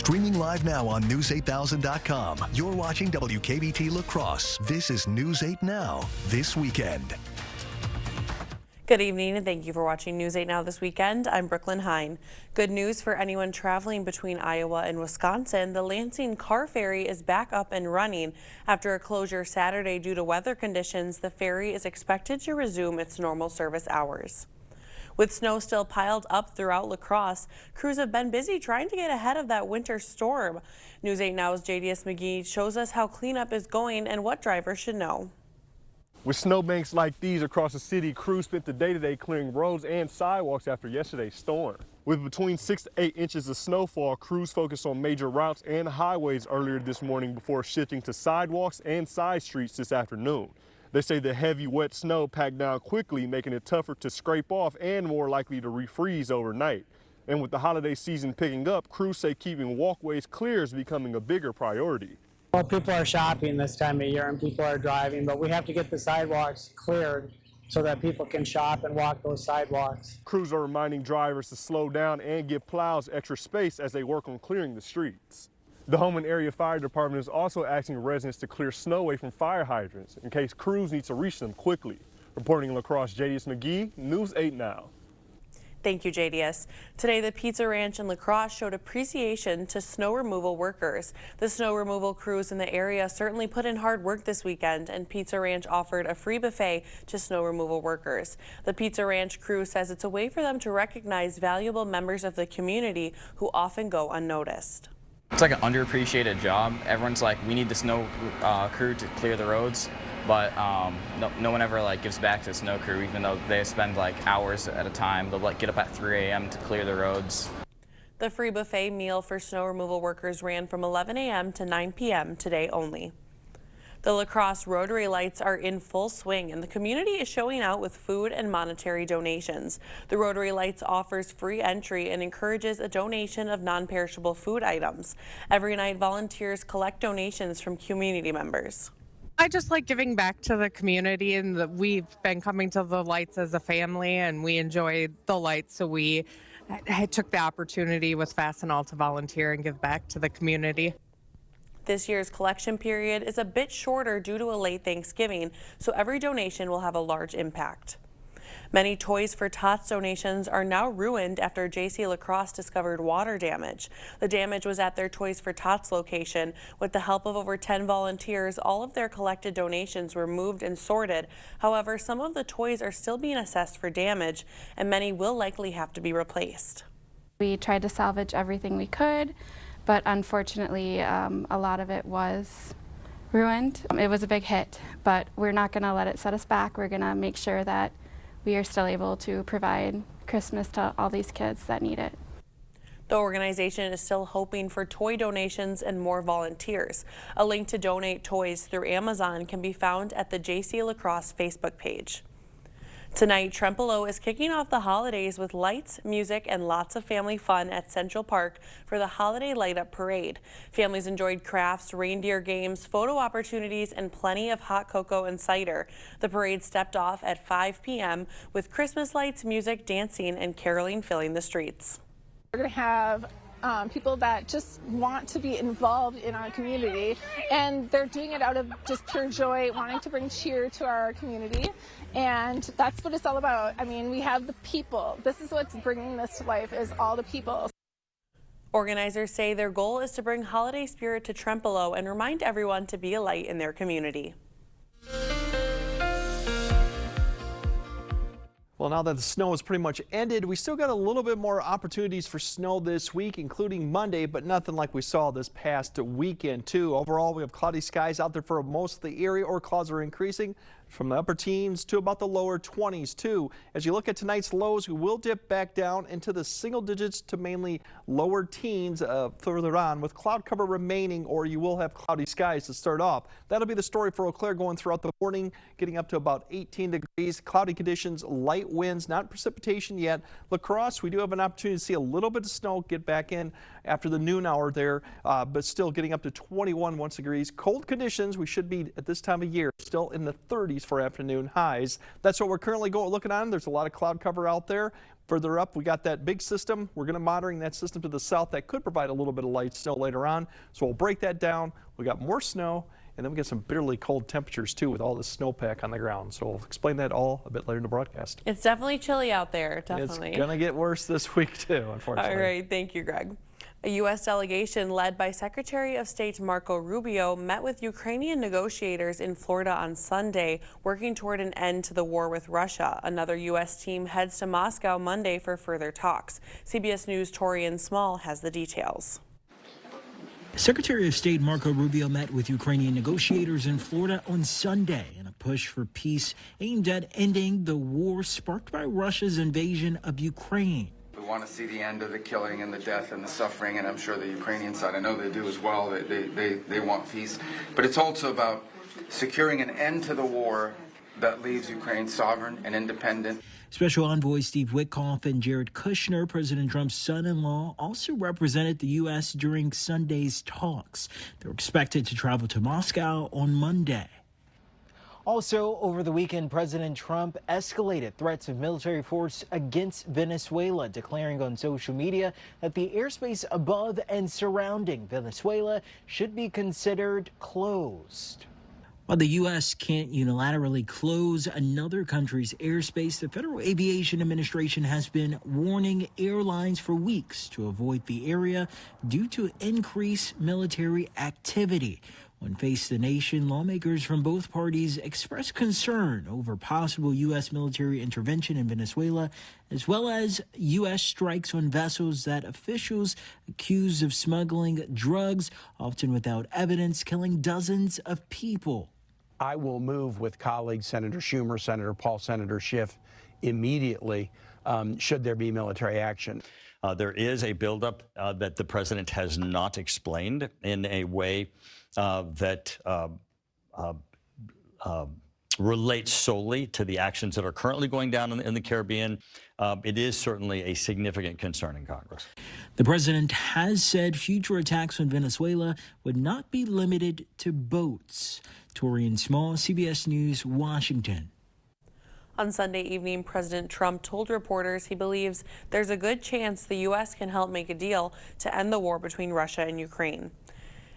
Streaming live now on News8000.com. You're watching WKBT La Crosse. This is News 8 Now, this weekend. Good evening and thank you for watching News 8 Now this weekend. I'm Brooklyn Hine. Good news for anyone traveling between Iowa and Wisconsin. The Lansing car ferry is back up and running. After a closure Saturday due to weather conditions, the ferry is expected to resume its normal service hours. With snow still piled up throughout La Crosse, crews have been busy trying to get ahead of that winter storm. News 8 Now's JDS McGee shows us how cleanup is going and what drivers should know. With snowbanks like these across the city, crews spent the day today clearing roads and sidewalks after yesterday's storm. With between 6 to 8 inches of snowfall, crews focused on major routes and highways earlier this morning before shifting to sidewalks and side streets this afternoon. They say the heavy, wet snow packed down quickly, making it tougher to scrape off and more likely to refreeze overnight. And with the holiday season picking up, crews say keeping walkways clear is becoming a bigger priority. Well, people are shopping this time of year and people are driving, but we have to get the sidewalks cleared so that people can shop and walk those sidewalks. Crews are reminding drivers to slow down and give plows extra space as they work on clearing the streets. The Holman Area Fire Department is also asking residents to clear snow away from fire hydrants in case crews need to reach them quickly. Reporting in La Crosse, JDS McGee, News 8 Now. Thank you, JDS. Today, the Pizza Ranch in La Crosse showed appreciation to snow removal workers. The snow removal crews in the area certainly put in hard work this weekend, and Pizza Ranch offered a free buffet to snow removal workers. The Pizza Ranch crew says it's a way for them to recognize valuable members of the community who often go unnoticed. It's like an underappreciated job. Everyone's like, we need the snow crew to clear the roads, but no one ever gives back to the snow crew, even though they spend hours at a time. They'll get up at 3 a.m. to clear the roads. The free buffet meal for snow removal workers ran from 11 a.m. to 9 p.m. today only. The La Crosse Rotary Lights are in full swing, and the community is showing out with food and monetary donations. The Rotary Lights offers free entry and encourages a donation of non-perishable food items. Every night, volunteers collect donations from community members. I just like giving back to the community, and we've been coming to the lights as a family, and we enjoyed the lights, so we took the opportunity with Fastenal to volunteer and give back to the community. This year's collection period is a bit shorter due to a late Thanksgiving, so every donation will have a large impact. Many Toys for Tots donations are now ruined after JC La Crosse discovered water damage. The damage was at their Toys for Tots location. With the help of over 10 volunteers, all of their collected donations were moved and sorted. However, some of the toys are still being assessed for damage, and many will likely have to be replaced. We tried to salvage everything we could, but unfortunately a lot of it was ruined. It was a big hit, but we're not going to let it set us back. We're going to make sure that we are still able to provide Christmas to all these kids that need it. The organization is still hoping for toy donations and more volunteers. A link to donate toys through Amazon can be found at the JC La Crosse Facebook page. Tonight, Trempealeau is kicking off the holidays with lights, music, and lots of family fun at Central Park for the Holiday Light Up Parade. Families enjoyed crafts, reindeer games, photo opportunities, and plenty of hot cocoa and cider. The parade stepped off at 5 p.m. with Christmas lights, music, dancing, and caroling filling the streets. We're going to have people that just want to be involved in our community, and they're doing it out of just pure joy, wanting to bring cheer to our community, and that's what it's all about. I mean, we have the people. This is what's bringing this to life, is all the people. Organizers say their goal is to bring holiday spirit to Trempealeau and remind everyone to be a light in their community. Well, now that the snow has pretty much ended, we still got a little bit more opportunities for snow this week, including Monday, but nothing like we saw this past weekend, too. Overall, we have cloudy skies out there for most of the area, or clouds are increasing from the upper teens to about the lower 20s, too. As you look at tonight's lows, we will dip back down into the single digits to mainly lower teens further on, with cloud cover remaining, or you will have cloudy skies to start off. That'll be the story for Eau Claire going throughout the morning, getting up to about 18 degrees. Cloudy conditions, light winds, not precipitation yet. La Crosse, we do have an opportunity to see a little bit of snow get back in after the noon hour there, but still getting up to 21 degrees. Cold conditions, we should be at this time of year still in the 30s for afternoon highs. That's what we're currently looking on. There's a lot of cloud cover out there, Further up, we got that big system. We're going to monitoring that system to the south that could provide a little bit of light snow later on. So we'll break that down. We got more snow, and then we get some bitterly cold temperatures too with all this snowpack on the ground. So we'll explain that all a bit later in the broadcast. It's definitely chilly out there, definitely. It's going to get worse this week too, unfortunately. All right, thank you, Greg. A U.S. delegation led by Secretary of State Marco Rubio met with Ukrainian negotiators in Florida on Sunday, working toward an end to the war with Russia. Another U.S. team heads to Moscow Monday for further talks. CBS News' Torian Small has the details. Secretary of State Marco Rubio met with Ukrainian negotiators in Florida on Sunday in a push for peace aimed at ending the war sparked by Russia's invasion of Ukraine. We want to see the end of the killing and the death and the suffering, and I'm sure the Ukrainian side, I know they do as well, they want peace. But it's also about securing an end to the war that leaves Ukraine sovereign and independent. Special Envoy Steve Witkoff and Jared Kushner, President Trump's son-in-law, also represented the U.S. during Sunday's talks. They're expected to travel to Moscow on Monday. Also, over the weekend, President Trump escalated threats of military force against Venezuela, declaring on social media that the airspace above and surrounding Venezuela should be considered closed. While the U.S. can't unilaterally close another country's airspace, the Federal Aviation Administration has been warning airlines for weeks to avoid the area due to increased military activity. When faced the nation, lawmakers from both parties expressed concern over possible U.S. military intervention in Venezuela, as well as U.S. strikes on vessels that officials accuse of smuggling drugs, often without evidence, killing dozens of people. I will move with colleagues Senator Schumer, Senator Paul, Senator Schiff immediately should there be military action. There is a buildup that the president has not explained in a way that relates solely to the actions that are currently going down in the Caribbean. It is certainly a significant concern in Congress. The president has said future attacks on Venezuela would not be limited to boats. Torian Small, CBS News, Washington. On Sunday evening, President Trump told reporters he believes there's a good chance the U.S. can help make a deal to end the war between Russia and Ukraine.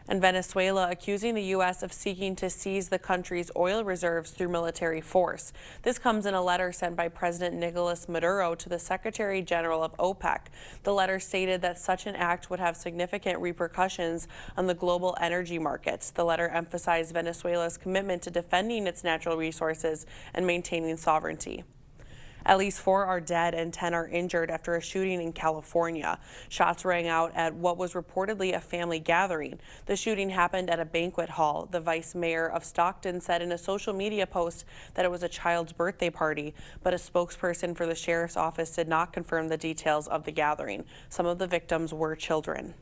And Venezuela accusing the U.S. of seeking to seize the country's oil reserves through military force. This comes in a letter sent by President Nicolas Maduro to the Secretary General of OPEC. The letter stated that such an act would have significant repercussions on the global energy markets. The letter emphasized Venezuela's commitment to defending its natural resources and maintaining sovereignty. At least 4 are dead and 10 are injured after a shooting in California. Shots rang out at what was reportedly a family gathering. The shooting happened at a banquet hall. The vice mayor of Stockton said in a social media post that it was a child's birthday party, but a spokesperson for the sheriff's office did not confirm the details of the gathering. Some of the victims were children.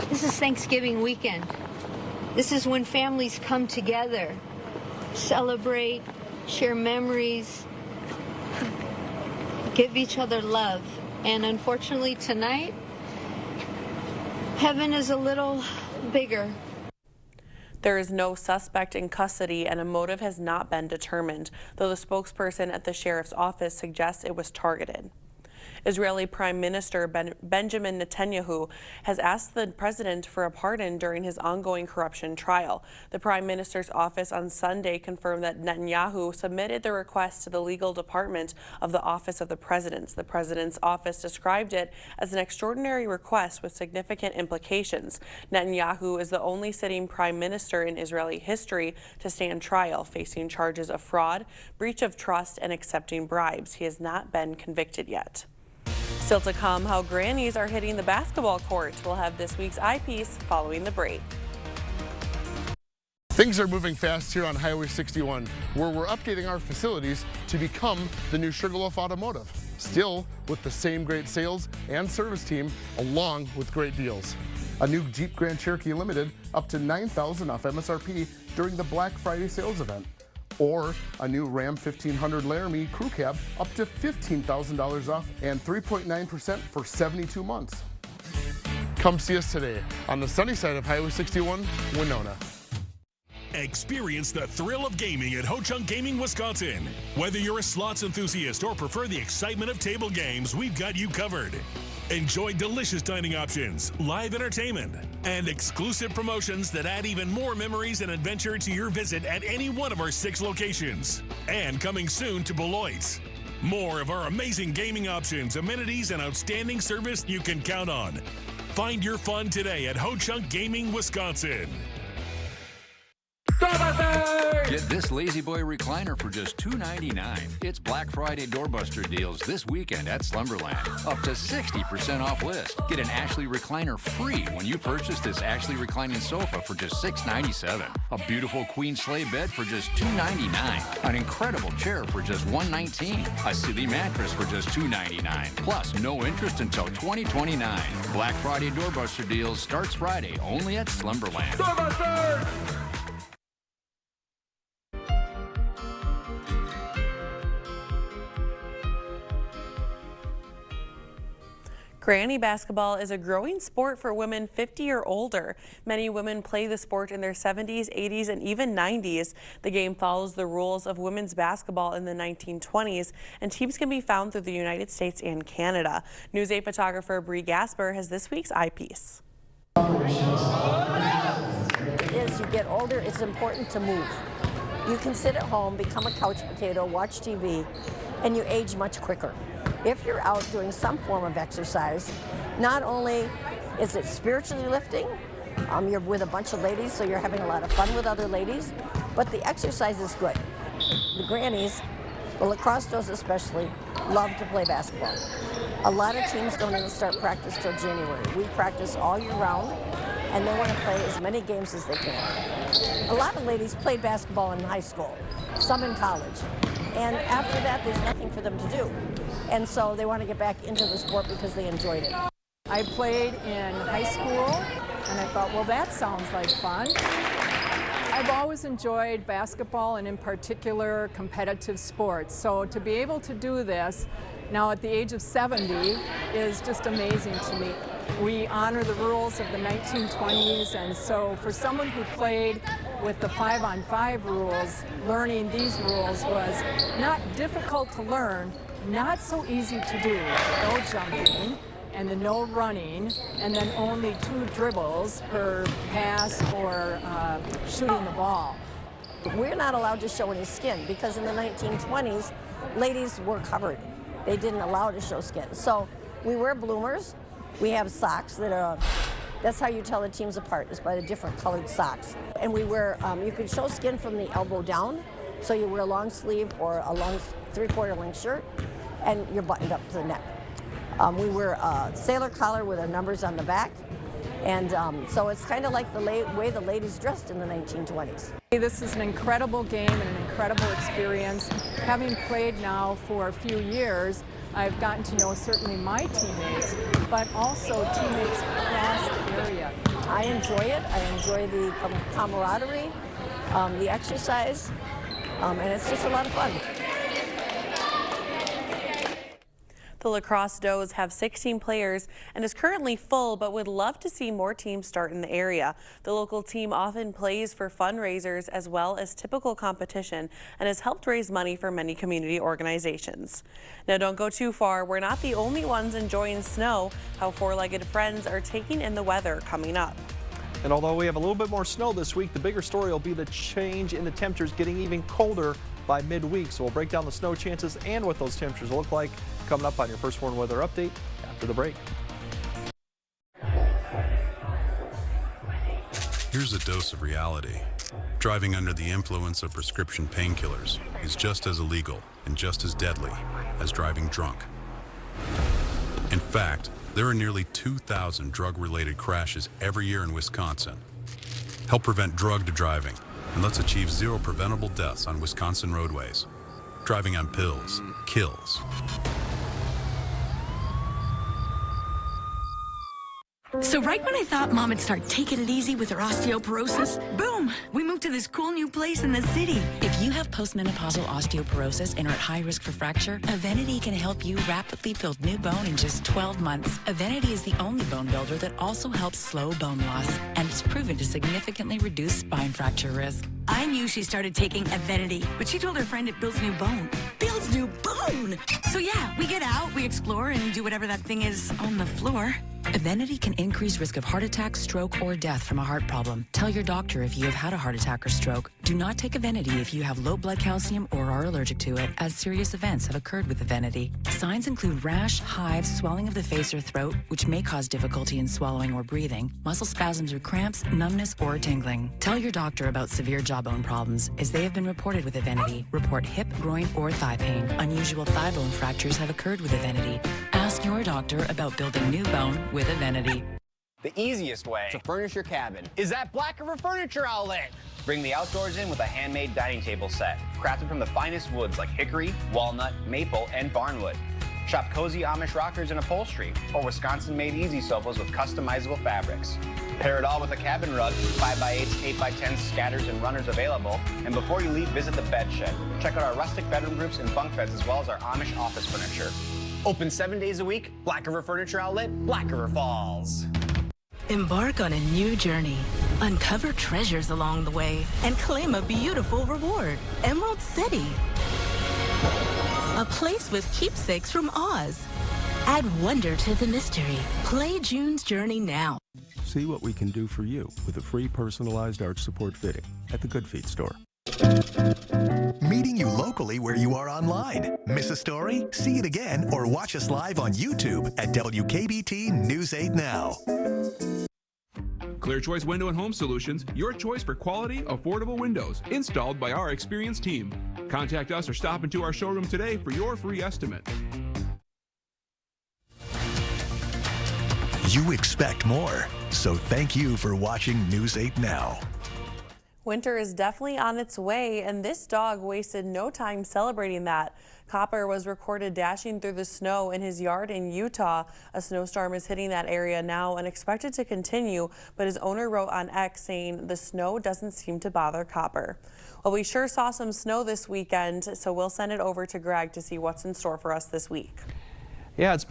This is Thanksgiving weekend. This is when families come together, celebrate, share memories, give each other love. And unfortunately tonight, heaven is a little bigger. There is no suspect in custody and a motive has not been determined, though the spokesperson at the sheriff's office suggests it was targeted. Israeli Prime Minister Benjamin Netanyahu has asked the president for a pardon during his ongoing corruption trial. The Prime Minister's office on Sunday confirmed that Netanyahu submitted the request to the legal department of the Office of the President. The president's office described it as an extraordinary request with significant implications. Netanyahu is the only sitting prime minister in Israeli history to stand trial, facing charges of fraud, breach of trust, and accepting bribes. He has not been convicted yet. Still to come, how grannies are hitting the basketball court. We'll have this week's eyepiece following the break. Things are moving fast here on Highway 61, where we're updating our facilities to become the new Sugarloaf Automotive. Still with the same great sales and service team, along with great deals. A new Jeep Grand Cherokee Limited up to $9,000 off MSRP during the Black Friday sales event. Or a new Ram 1500 Laramie Crew Cab up to $15,000 off and 3.9% for 72 months. Come see us today on the sunny side of Highway 61, Winona. Experience the thrill of gaming at Ho-Chunk Gaming, Wisconsin. Whether you're a slots enthusiast or prefer the excitement of table games, we've got you covered. Enjoy delicious dining options, live entertainment, and exclusive promotions that add even more memories and adventure to your visit at any one of our 6 locations. And coming soon to Beloit. More of our amazing gaming options, amenities, and outstanding service you can count on. Find your fun today at Ho-Chunk Gaming, Wisconsin. Get this Lazy Boy recliner for just $2.99. It's Black Friday doorbuster deals this weekend at Slumberland. Up to 60% off list. Get an Ashley recliner free when you purchase this Ashley reclining sofa for just $6.97. A beautiful queen sleigh bed for just $2.99. An incredible chair for just $1.19. A Silly mattress for just $2.99. Plus, no interest until 2029. Black Friday doorbuster deals starts Friday only at Slumberland. Doorbuster! Granny basketball is a growing sport for women 50 or older. Many women play the sport in their 70s, 80s, and even 90s. The game follows the rules of women's basketball in the 1920s, and teams can be found through the United States and Canada. News 8 photographer Bree Gasper has this week's eyepiece. As you get older, it's important to move. You can sit at home, become a couch potato, watch TV, and you age much quicker. If you're out doing some form of exercise, not only is it spiritually lifting, you're with a bunch of ladies, so you're having a lot of fun with other ladies, but the exercise is good. The grannies, the lacrosse throws especially, love to play basketball. A lot of teams don't even start practice till January. We practice all year round, and they want to play as many games as they can. A lot of ladies played basketball in high school, some in college, and after that there's nothing for them to do. And so they want to get back into the sport because they enjoyed it. I played in high school, and I thought, well, that sounds like fun. I've always enjoyed basketball, and in particular competitive sports. So to be able to do this now at the age of 70 is just amazing to me. We honor the rules of the 1920s, and so for someone who played with the 5-on-5 rules, learning these rules was not difficult to learn, not so easy to do. No jumping and the no running, and then only 2 dribbles per pass or shooting the ball. We're not allowed to show any skin because in the 1920s, ladies were covered. They didn't allow to show skin. So we wear bloomers. We have socks that are, that's how you tell the teams apart, is by the different colored socks. And we wear, you can show skin from the elbow down, so you wear a long sleeve or a long 3/4 length shirt, and you're buttoned up to the neck. We wear a sailor collar with our numbers on the back, and so it's kind of like the way the ladies dressed in the 1920s. This is an incredible game and an incredible experience. Having played now for a few years, I've gotten to know certainly my teammates, but also teammates across the area. I enjoy it. I enjoy the camaraderie, the exercise, and it's just a lot of fun. The Lacrosse Does have 16 players and is currently full, but would love to see more teams start in the area. The local team often plays for fundraisers as well as typical competition and has helped raise money for many community organizations. Now don't go too far. We're not the only ones enjoying snow. How Four-Legged Friends are taking in the weather coming up. And although we have a little bit more snow this week, the bigger story will be the change in the temperatures getting even colder by midweek. So we'll break down the snow chances and what those temperatures look like coming up on your First Warn Weather Update after the break. Here's a dose of reality. Driving under the influence of prescription painkillers is just as illegal and just as deadly as driving drunk. In fact, there are nearly 2,000 drug-related crashes every year in Wisconsin. Help prevent drugged driving, and let's achieve 0 preventable deaths on Wisconsin roadways. Driving on pills kills. So right when I thought Mom would start taking it easy with her osteoporosis, boom, we moved to this cool new place in the city. If If you have postmenopausal osteoporosis and are at high risk for fracture, Evenity can help you rapidly build new bone in just 12 months. Evenity is the only bone builder that also helps slow bone loss, and it's proven to significantly reduce spine fracture risk. I knew she started taking Evenity, but she told her friend it builds new bone. Builds new bone! So yeah, we get out, we explore, and do whatever that thing is on the floor. Evenity can increase risk of heart attack, stroke, or death from a heart problem. Tell your doctor if you have had a heart attack or stroke. Do not take Evenity if you have low blood calcium or are allergic to it, as serious events have occurred with Evenity. Signs include rash, hives, swelling of the face or throat, which may cause difficulty in swallowing or breathing, muscle spasms or cramps, numbness, or tingling. Tell your doctor about severe jawbone problems, as they have been reported with Evenity. Report hip, groin, or thigh pain. Unusual thigh bone fractures have occurred with Evenity. Ask your doctor about building new bone with Evenity. The easiest way to furnish your cabin is at Black River Furniture Outlet. Bring the outdoors in with a handmade dining table set, crafted from the finest woods like hickory, walnut, maple, and barnwood. Shop cozy Amish rockers and upholstery, or Wisconsin-made easy sofas with customizable fabrics. Pair it all with a cabin rug, 5x8s, 8x10s, scatters, and runners available. And before you leave, visit the bed shed. Check out our rustic bedroom groups and bunk beds, as well as our Amish office furniture. Open 7 days a week, Black River Furniture Outlet, Black River Falls. Embark on a new journey. Uncover treasures along the way and claim a beautiful reward. Emerald City. A place with keepsakes from Oz. Add wonder to the mystery. Play June's Journey now. See what we can do for you with a free personalized arch support fitting at the Good Feet store. Meeting you locally where you are online. Miss a story? See it again or watch us live on YouTube at WKBT News 8 Now. Clear Choice Window and Home Solutions, your choice for quality, affordable windows, installed by our experienced team. Contact us or stop into our showroom today for your free estimate. You expect more, so thank you for watching News 8 Now. Winter is definitely on its way, and this dog wasted no time celebrating that. Copper was recorded dashing through the snow in his yard in Utah. A snowstorm is hitting that area now and expected to continue, but his owner wrote on X saying the snow doesn't seem to bother Copper. Well, we sure saw some snow this weekend, so we'll send it over to Greg to see what's in store for us this week. Yeah, it's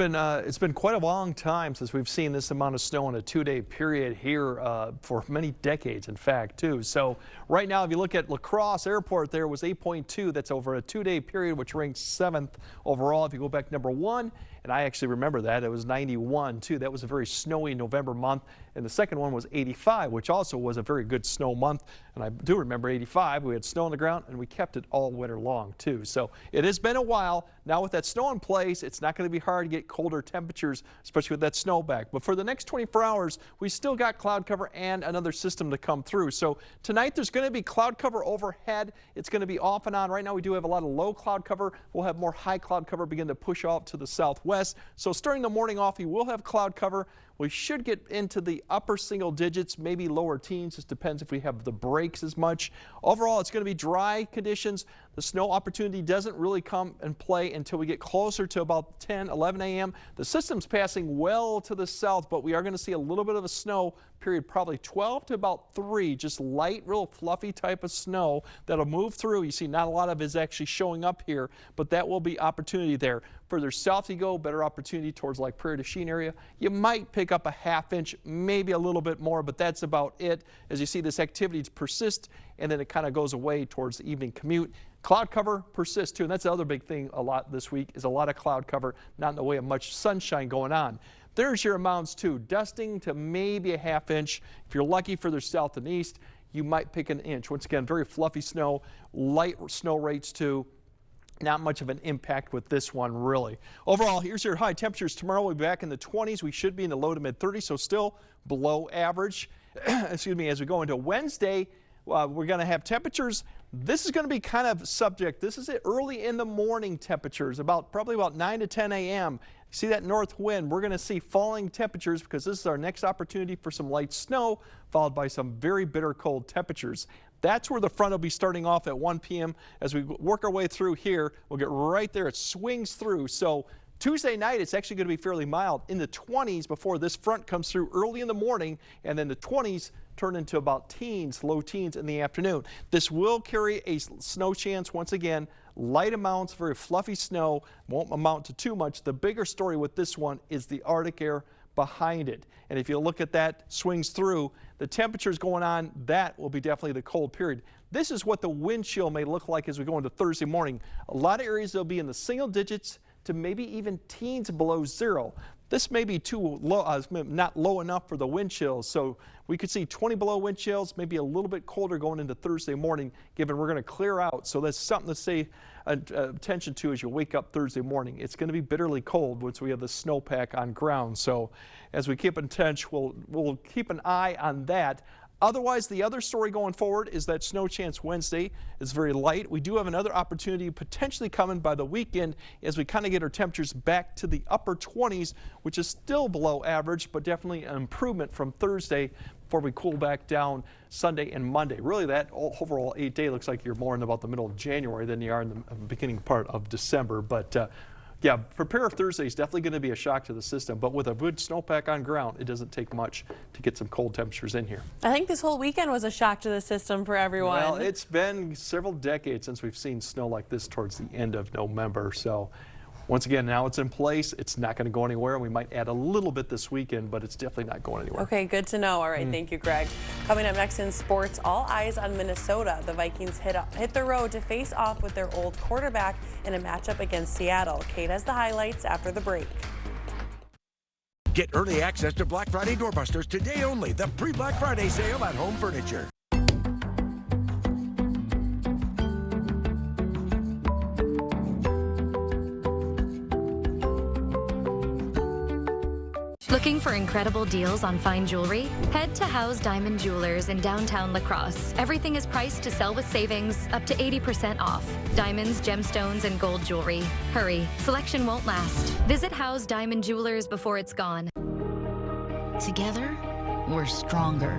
been quite a long time since we've seen this amount of snow in a 2-day period here for many decades, in fact, too. So right now, if you look at La Crosse Airport, there was 8.2. That's over a 2-day period, which ranks 7th overall. If you go back number 1, and I actually remember that, it was 91 too. That was a very snowy November month. And the second one was 85, which also was a very good snow month. And I do remember 85. We had snow on the ground and we kept it all winter long too. So it has been a while. Now with that snow in place, it's not going to be hard to get colder temperatures, especially with that snow back. But for the next 24 hours, we still got cloud cover and another system to come through. So tonight there's going to be cloud cover overhead. It's going to be off and on. Right now we do have a lot of low cloud cover. We'll have more high cloud cover begin to push off to the southwest. So starting the morning off, you will have cloud cover. We should get into the upper single digits, maybe lower teens. Just depends if we have the breaks as much. Overall, it's going to be dry conditions. The snow opportunity doesn't really come and play until we get closer to about 10, 11 a.m. The system's passing well to the south, but we are going to see a little bit of a snow period, probably 12 to about 3, just light, real fluffy type of snow that'll move through. You see not a lot of it is actually showing up here, but that will be opportunity there. Further south you go, better opportunity towards like Prairie du Chien area. You might pick up a ½ inch, maybe a little bit more, but that's about it. As you see this activity persist, and then it kind of goes away towards the evening commute. Cloud cover persists too, and that's the other big thing a lot this week is a lot of cloud cover, not in the way of much sunshine going on. There's your amounts too, dusting to maybe a ½ inch. If you're lucky further south and east, you might pick an inch. Once again, very fluffy snow, light snow rates too. Not much of an impact with this one, really. Overall, here's your high temperatures. Tomorrow we'll be back in the 20s. We should be in the low to mid 30s, so still below average. Excuse me, as we go into Wednesday, we're going to have temperatures. This is going to be kind of subject. This is early in the morning temperatures, probably about 9 to 10 a.m. See that north wind? We're going to see falling temperatures because this is our next opportunity for some light snow, followed by some very bitter cold temperatures. That's where the front will be starting off at 1 p.m. As we work our way through here, we'll get right there. It swings through. So Tuesday night, it's actually going to be fairly mild in the 20s before this front comes through early in the morning, and then the 20s turn into about teens, low teens in the afternoon. This will carry a snow chance once again. Light amounts, very fluffy snow, won't amount to too much. The bigger story with this one is the Arctic air behind it. And if you look at that swings through, the temperatures going on, that will be definitely the cold period. This is what the wind chill may look like as we go into Thursday morning. A lot of areas will be in the single digits to maybe even teens below zero. This may be too low, not low enough for the wind chills, so we could see 20 below wind chills, maybe a little bit colder going into Thursday morning, given we're going to clear out. So that's something to pay attention to as you wake up Thursday morning. It's going to be bitterly cold once we have the snowpack on ground. So as we keep in touch, we'll keep an eye on that. Otherwise, the other story going forward is that snow chance Wednesday is very light. We do have another opportunity potentially coming by the weekend as we kind of get our temperatures back to the upper 20s, which is still below average, but definitely an improvement from Thursday before we cool back down Sunday and Monday. Really, that overall 8-day looks like you're more in about the middle of January than you are in the beginning part of December. But yeah, prepare Thursday is definitely going to be a shock to the system, but with a good snowpack on ground, it doesn't take much to get some cold temperatures in here. I think this whole weekend was a shock to the system for everyone. Well, it's been several decades since we've seen snow like this towards the end of November. So once again, now it's in place. It's not going to go anywhere. We might add a little bit this weekend, but it's definitely not going anywhere. Okay, good to know. All right, thank you, Greg. Coming up next in sports, all eyes on Minnesota. The Vikings hit the road to face off with their old quarterback in a matchup against Seattle. Kate has the highlights after the break. Get early access to Black Friday doorbusters today only. The pre-Black Friday sale at Home Furniture. Looking for incredible deals on fine jewelry? Head to House Diamond Jewelers in downtown La Crosse. Everything is priced to sell with savings, up to 80% off. Diamonds, gemstones, and gold jewelry. Hurry, selection won't last. Visit House Diamond Jewelers before it's gone. Together, we're stronger.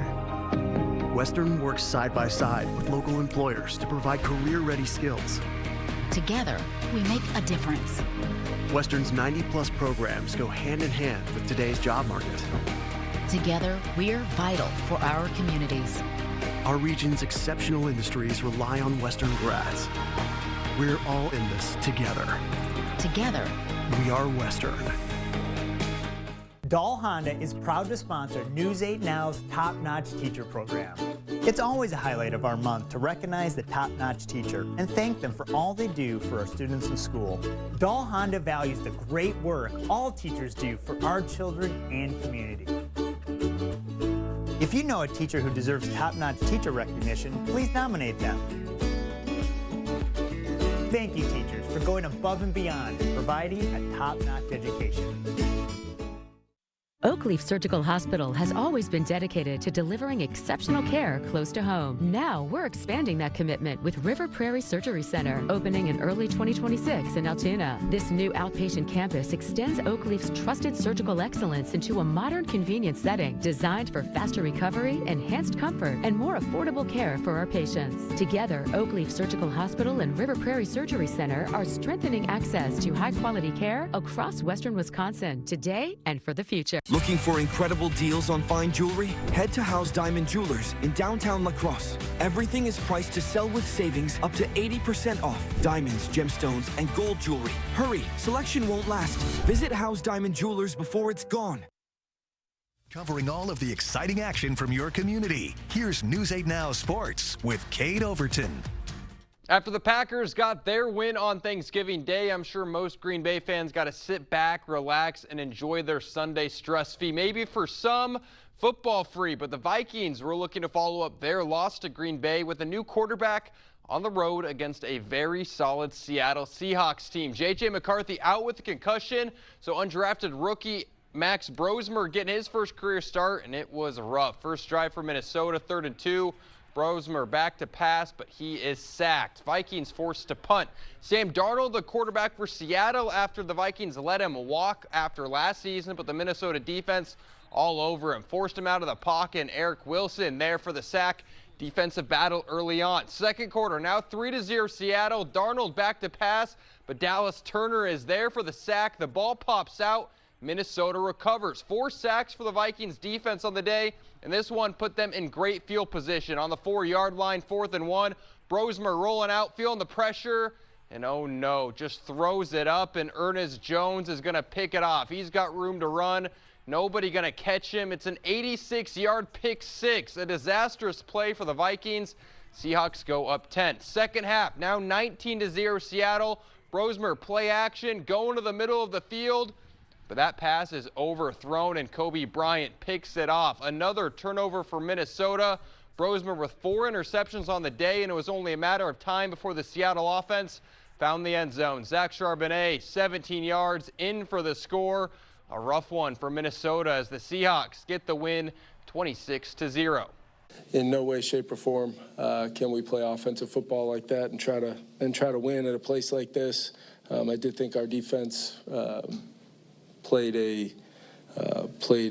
Western works side by side with local employers to provide career-ready skills. Together, we make a difference. Western's 90-plus programs go hand in hand with today's job market. Together, we're vital for our communities. Our region's exceptional industries rely on Western grads. We're all in this together. Together, we are Western. Dahl Honda is proud to sponsor News 8 Now's Top Notch Teacher Program. It's always a highlight of our month to recognize the top-notch teacher and thank them for all they do for our students in school. Dahl Honda values the great work all teachers do for our children and community. If you know a teacher who deserves top-notch teacher recognition, please nominate them. Thank you, teachers, for going above and beyond and providing a top-notch education. Oakleaf Surgical Hospital has always been dedicated to delivering exceptional care close to home. Now we're expanding that commitment with River Prairie Surgery Center, opening in early 2026 in Altoona. This new outpatient campus extends Oakleaf's trusted surgical excellence into a modern, convenient setting designed for faster recovery, enhanced comfort, and more affordable care for our patients. Together, Oakleaf Surgical Hospital and River Prairie Surgery Center are strengthening access to high-quality care across Western Wisconsin today and for the future. Looking for incredible deals on fine jewelry? Head to House Diamond Jewelers in downtown La Crosse. Everything is priced to sell with savings up to 80% off. Diamonds, gemstones, and gold jewelry. Hurry, selection won't last. Visit House Diamond Jewelers before it's gone. Covering all of the exciting action from your community. Here's News 8 Now Sports with Kate Overton. After the Packers got their win on Thanksgiving Day, I'm sure most Green Bay fans got to sit back, relax, and enjoy their Sunday stress-free. Maybe for some, football-free, but the Vikings were looking to follow up their loss to Green Bay with a new quarterback on the road against a very solid Seattle Seahawks team. J.J. McCarthy out with a concussion, so undrafted rookie Max Brosmer getting his first career start, and it was rough. First drive for Minnesota, 3rd and 2. Brosmer back to pass, but he is sacked. Vikings forced to punt. Sam Darnold, the quarterback for Seattle, after the Vikings let him walk after last season, but the Minnesota defense all over him. Forced him out of the pocket, and Eric Wilson there for the sack. defensive battle early on. Second quarter, now 3-0 Seattle. Darnold back to pass, but Dallas Turner is there for the sack. The ball pops out. Minnesota recovers. 4 sacks for the Vikings defense on the day, and this one put them in great field position on the 4-yard line, 4th and 1. Brosmer rolling out, feeling the pressure, and oh no, just throws it up, and Ernest Jones is going to pick it off. He's got room to run. Nobody going to catch him. It's an 86-yard pick six, a disastrous play for the Vikings. Seahawks go up 10. Second half, now 19-0 Seattle. Brosmer play action, going to the middle of the field, but that pass is overthrown, and Kobe Bryant picks it off. Another turnover for Minnesota. Brosmer with 4 interceptions on the day, and it was only a matter of time before the Seattle offense found the end zone. Zach Charbonnet, 17 yards, in for the score. A rough one for Minnesota as the Seahawks get the win 26-0. In no way, shape, or form can we play offensive football like that and try to win at a place like this. I did think our defense played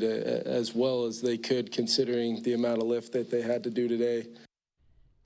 as well as they could, considering the amount of lift that they had to do today.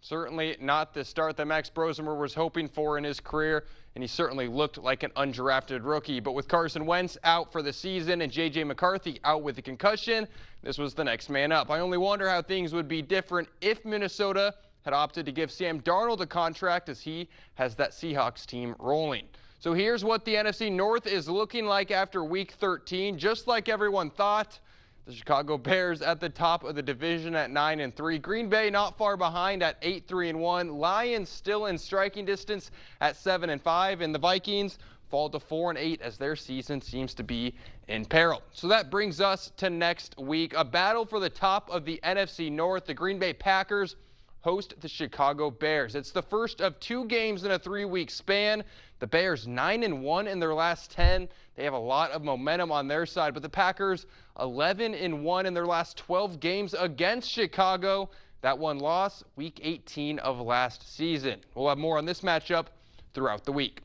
Certainly not the start that Max Brosmer was hoping for in his career, and he certainly looked like an undrafted rookie. But with Carson Wentz out for the season and J.J. McCarthy out with a concussion, this was the next man up. I only wonder how things would be different if Minnesota had opted to give Sam Darnold a contract, as he has that Seahawks team rolling. So here's what the NFC North is looking like after Week 13. Just like everyone thought, the Chicago Bears at the top of the division at 9-3. Green Bay not far behind at 8-3-1. Lions still in striking distance at 7-5. And the Vikings fall to 4-8 as their season seems to be in peril. So that brings us to next week. A battle for the top of the NFC North. The Green Bay Packers host the Chicago Bears. It's the first of 2 games in a 3-week span. The Bears 9-1 in their last 10. They have a lot of momentum on their side, but the Packers 11-1 in their last 12 games against Chicago. That one loss, Week 18 of last season. We'll have more on this matchup throughout the week.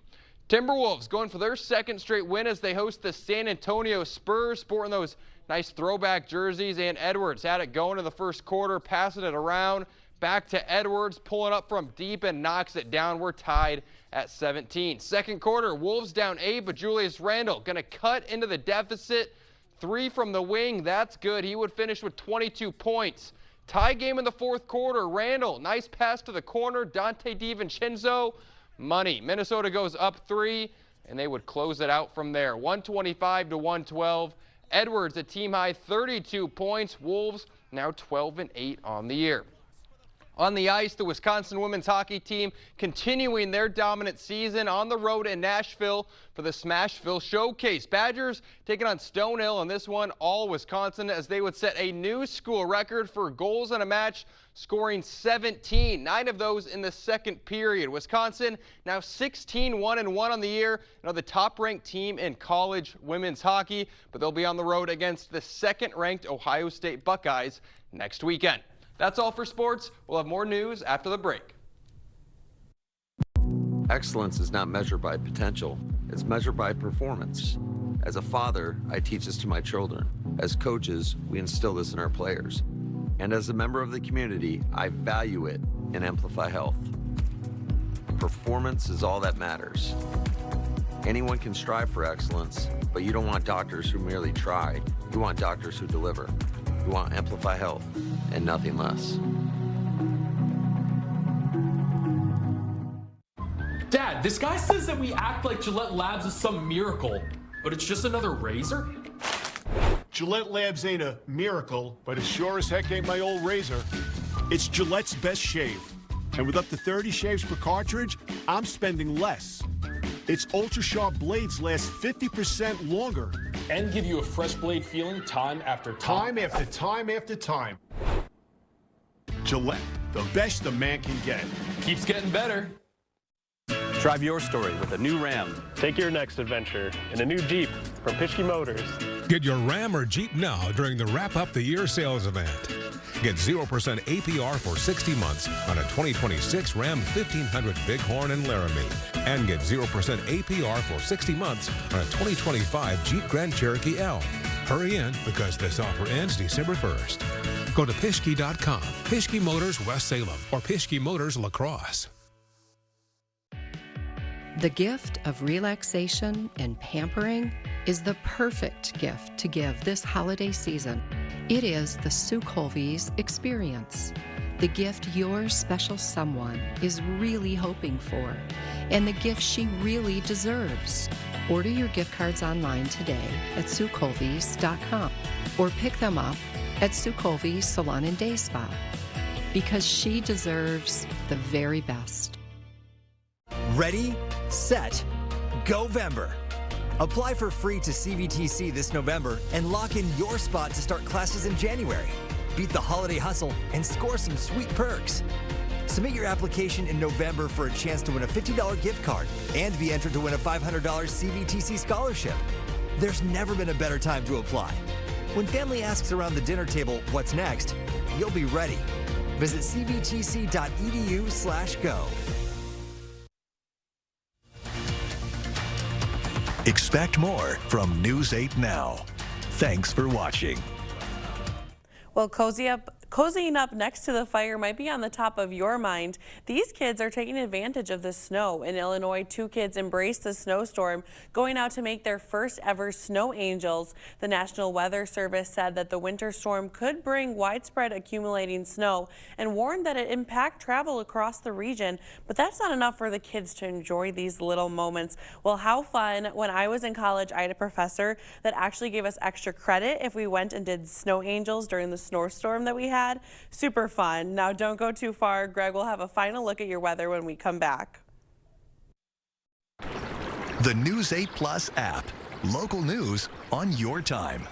Timberwolves going for their second straight win as they host the San Antonio Spurs, sporting those nice throwback jerseys. And Edwards had it going in the first quarter, passing it around. Back to Edwards, pulling up from deep and knocks it down. We're tied at 17. Second quarter, Wolves down 8, but Julius Randle going to cut into the deficit. 3 from the wing, that's good. He would finish with 22 points. Tie game in the fourth quarter. Randle, nice pass to the corner. Dante DiVincenzo, money. Minnesota goes up 3, and they would close it out from there. 125-112. Edwards, a team-high 32 points. Wolves now 12-8 on the year. On the ice, the Wisconsin women's hockey team continuing their dominant season on the road in Nashville for the Smashville Showcase. Badgers taking on Stonehill on this one, all Wisconsin, as they would set a new school record for goals in a match, scoring 17, 9 of those in the second period. Wisconsin now 16-1-1 on the year, and are the top-ranked team in college women's hockey, but they'll be on the road against the second-ranked Ohio State Buckeyes next weekend. That's all for sports. We'll have more news after the break. Excellence is not measured by potential. It's measured by performance. As a father, I teach this to my children. As coaches, we instill this in our players. And as a member of the community, I value it in Amplify Health. Performance is all that matters. Anyone can strive for excellence, but you don't want doctors who merely try. You want doctors who deliver. You want Amplify Health and nothing less. Dad, this guy says that we act like Gillette Labs is some miracle, but it's just another razor? Gillette Labs ain't a miracle, but it sure as heck ain't my old razor. It's Gillette's best shave. And with up to 30 shaves per cartridge, I'm spending less. Its ultra-sharp blades last 50% longer. And give you a fresh blade feeling time after time. Time after time after time. Gillette, the best a man can get. Keeps getting better. Drive your story with a new Ram. Take your next adventure in a new Jeep from Pischke Motors. Get your Ram or Jeep now during the Wrap Up the Year sales event. Get 0% APR for 60 months on a 2026 Ram 1500 Bighorn and Laramie. And get 0% APR for 60 months on a 2025 Jeep Grand Cherokee L. Hurry in because this offer ends December 1st. Go to Pischke.com, Pischke Motors West Salem, or Pischke Motors La Crosse. The gift of relaxation and pampering is the perfect gift to give this holiday season. It is the Sue Colby's experience, the gift your special someone is really hoping for, and the gift she really deserves. Order your gift cards online today at SueColby's.com or pick them up at Sue Colby's Salon and Day Spa, because she deserves the very best. Ready, set, Govember. Apply for free to CVTC this November and lock in your spot to start classes in January. Beat the holiday hustle and score some sweet perks. Submit your application in November for a chance to win a $50 gift card and be entered to win a $500 CVTC scholarship. There's never been a better time to apply. When family asks around the dinner table, what's next, you'll be ready. Visit cvtc.edu/go. Expect more from News 8 Now. Thanks for watching. Well, cozying up next to the fire might be on the top of your mind. These kids are taking advantage of the snow. In Illinois, 2 kids embraced the snowstorm, going out to make their first ever snow angels. The National Weather Service said that the winter storm could bring widespread accumulating snow and warned that it impact travel across the region. But that's not enough for the kids to enjoy these little moments. Well, how fun. When I was in college, I had a professor that actually gave us extra credit if we went and did snow angels during the snowstorm that we had. Super fun. Now don't go too far. Greg will have a final look at your weather when we come back. The News 8 Plus app. Local news on your time.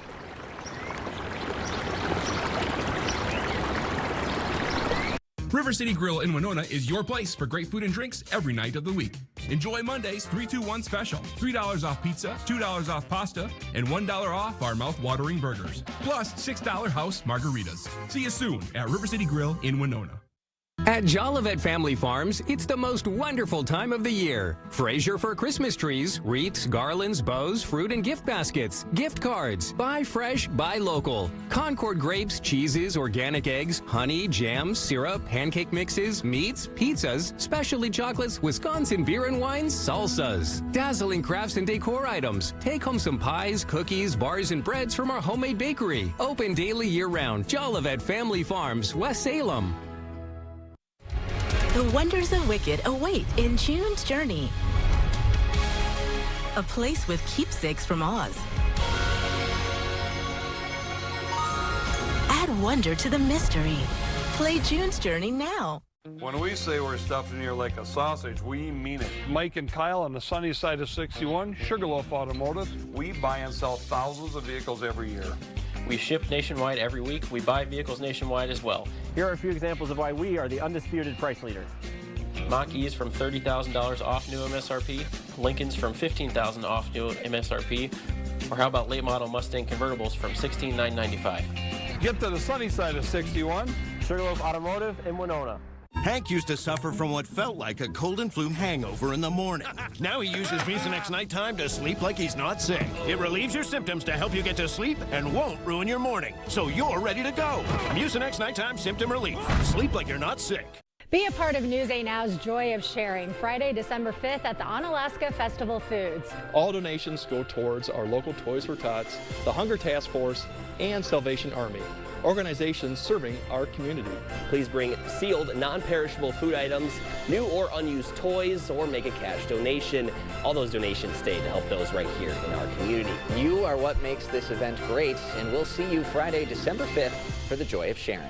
River City Grill in Winona is your place for great food and drinks every night of the week. Enjoy Monday's 3-2-1 special. $3 off pizza, $2 off pasta, and $1 off our mouth-watering burgers. Plus $6 house margaritas. See you soon at River City Grill in Winona. At Jolivet Family Farms, it's the most wonderful time of the year. Fraser for Christmas trees, wreaths, garlands, bows, fruit and gift baskets, gift cards. Buy fresh, buy local. Concord grapes, cheeses, organic eggs, honey, jams, syrup, pancake mixes, meats, pizzas, specialty chocolates, Wisconsin beer and wines, salsas. Dazzling crafts and decor items. Take home some pies, cookies, bars, and breads from our homemade bakery. Open daily year-round. Jolivet Family Farms, West Salem. The wonders of Wicked await in June's Journey. A place with keepsakes from Oz. Add wonder to the mystery. Play June's Journey now. When we say we're stuffing here like a sausage, we mean it. Mike and Kyle on the sunny side of 61, Sugarloaf Automotive. We buy and sell thousands of vehicles every year. We ship nationwide every week. We buy vehicles nationwide as well. Here are a few examples of why we are the undisputed price leader. Mach-E's from $30,000 off new MSRP. Lincoln's from $15,000 off new MSRP. Or how about late model Mustang convertibles from $16,995. Get to the sunny side of 61. Sugarloaf Automotive in Winona. Hank used to suffer from what felt like a cold and flu hangover in the morning. Now he uses Mucinex Nighttime to sleep like he's not sick. It relieves your symptoms to help you get to sleep and won't ruin your morning, so you're ready to go. Mucinex Nighttime Symptom Relief. Sleep like you're not sick. Be a part of News 8 Now's Joy of Sharing, Friday, December 5th at the Onalaska Festival Foods. All donations go towards our local Toys for Tots, the Hunger Task Force, and Salvation Army, organizations serving our community. Please bring sealed, non-perishable food items, new or unused toys, or make a cash donation. All those donations stay to help those right here in our community. You are what makes this event great, and we'll see you Friday, December 5th for the Joy of Sharing.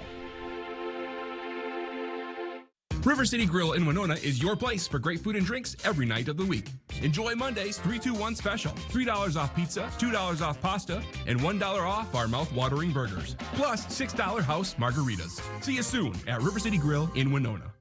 River City Grill in Winona is your place for great food and drinks every night of the week. Enjoy Monday's 3-2-1 special. $3 off pizza, $2 off pasta, and $1 off our mouth-watering burgers. Plus $6 house margaritas. See you soon at River City Grill in Winona.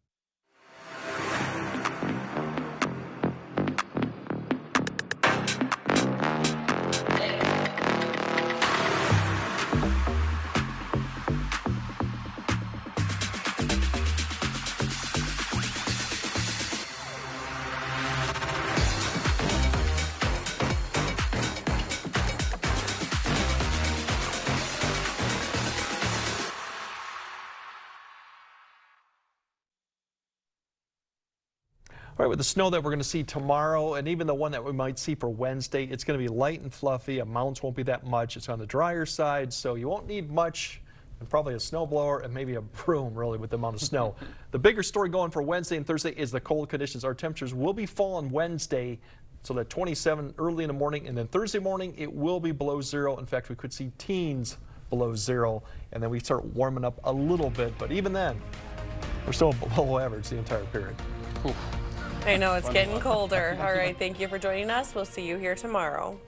All right, with the snow that we're going to see tomorrow and even the one that we might see for Wednesday, it's going to be light and fluffy. Amounts won't be that much. It's on the drier side, so you won't need much, and probably a snowblower and maybe a broom, really, with the amount of snow. The bigger story going for Wednesday and Thursday is the cold conditions. Our temperatures will be falling Wednesday, so that 27 early in the morning, and then Thursday morning it will be below zero. In fact, we could see teens below zero, and then we start warming up a little bit, but even then, we're still below average the entire period. I know, it's getting colder. All right, thank you for joining us. We'll see you here tomorrow.